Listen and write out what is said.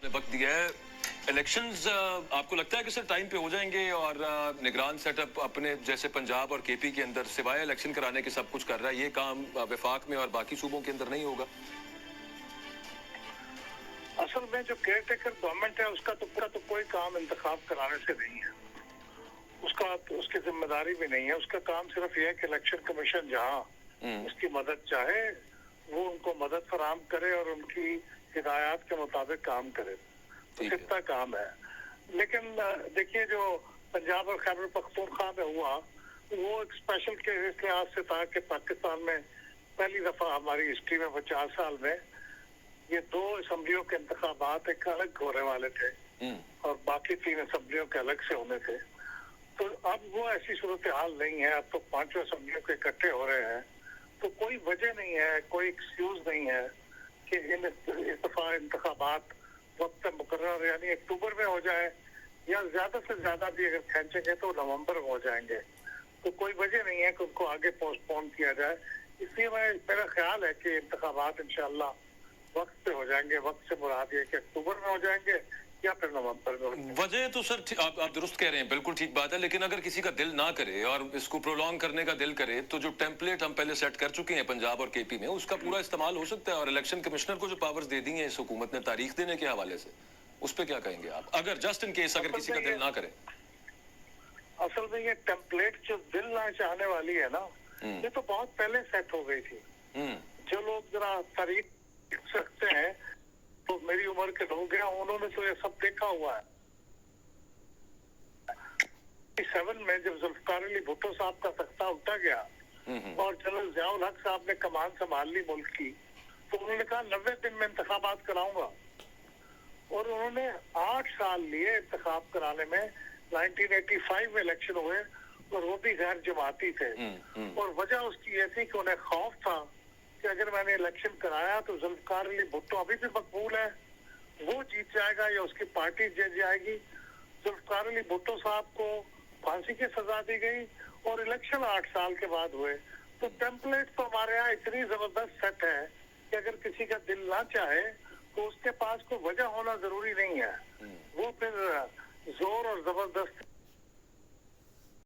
ने वक्त दिया है। इलेक्शंस आपको लगता है कि सर टाइम पे हो जाएंगे और निगरान सेटअप अपने जैसे पंजाब और केपी के अंदर सिवाय इलेक्शन कराने के सब कुछ कर रहा है, ये काम वफाक में और बाकी सूबों के अंदर नहीं होगा? असल में जो केयर टेकर गवर्नमेंट है उसका तो कोई काम इंतखाब कराने से नहीं है, उसकी जिम्मेदारी भी नहीं है। उसका काम सिर्फ यह है कि इलेक्शन कमीशन जहाँ उसकी मदद चाहे वो उनको मदद फराहम करे और उनकी हिदायत के मुताबिक काम करे, तो इतना काम है। लेकिन देखिए जो पंजाब और खैबर पख्तूनख्वा में हुआ वो एक स्पेशल केस इस लिहाज से था कि पाकिस्तान में पहली दफा हमारी हिस्ट्री में 50 साल में ये दो असम्बलियों के इंतखाबात एक अलग होने वाले थे और बाकी 3 असम्बलियों के अलग से होने थे। तो अब वो ऐसी सूरत हाल नहीं है, अब तो 5 असम्बलियों के इकट्ठे हो रहे हैं, तो कोई वजह नहीं है, कोई एक्सक्यूज नहीं है कि इन इस दफा इंतखाबात वक्त मुकर्रर यानी अक्टूबर में हो जाए या ज्यादा से ज्यादा भी अगर खींचेंगे तो नवंबर में हो जाएंगे। तो कोई वजह नहीं है कि उनको आगे पोस्टपोन किया जाए। इसलिए मेरा ख्याल है कि इंतखाबात इंशाअल्लाह वक्त पे हो जाएंगे। वक्त से मुराद ये कि अक्टूबर में हो जाएंगे या फिर नवंबर में। वजह तो सर आप दुरुस्त कह रहे हैं, बिल्कुल ठीक बात है, लेकिन अगर किसी का दिल ना करे और इसको प्रोलॉन्ग करने का दिल करे तो जो टेम्पलेट हम पहले सेट कर चुके हैं पंजाब और केपी में उसका पूरा इस्तेमाल हो सकता है। और इलेक्शन कमिश्नर को जो पावर्स दे दी है इस हुकूमत ने तारीख देने के हवाले से, उस पर क्या कहेंगे आप, अगर जस्ट इन केस अगर किसी का दिल ना करे? असल में ये टेम्पलेट जो दिल ना चाहने वाली है ना, ये तो बहुत पहले सेट हो गई थी। जो लोग जरा तारीख सकते हैं तो मेरी उम्र के लोग हैं, उन्होंने तो ये सब देखा हुआ है। 7 में जब जुल्फकार अली भुट्टो साहब का तख्ता उल्टा गया और जनरल ज़ियाउल हक साहब ने कमान संभाल ली मुल्क की, तो उन्होंने कहा 90 दिन में इंतखाबात कराऊंगा और उन्होंने 8 साल लिए इंतखाब कराने में। 1985 में इलेक्शन हुए और वो भी गैर जमाती थे और वजह उसकी ये थी कि उन्हें खौफ था कि अगर मैंने इलेक्शन कराया तो जुल्फकार अली भुट्टो अभी भी मकबूल है, वो जीत जाएगा या उसकी पार्टी जीत जाएगी। जुल्फकार अली भुट्टो साहब को फांसी की सजा दी गई और इलेक्शन 8 साल के बाद हुए। तो टेम्पलेट तो हमारे यहाँ इतनी जबरदस्त सेट है कि अगर किसी का दिल ना चाहे तो उसके पास कोई वजह होना जरूरी नहीं है, वो फिर जोर और जबरदस्त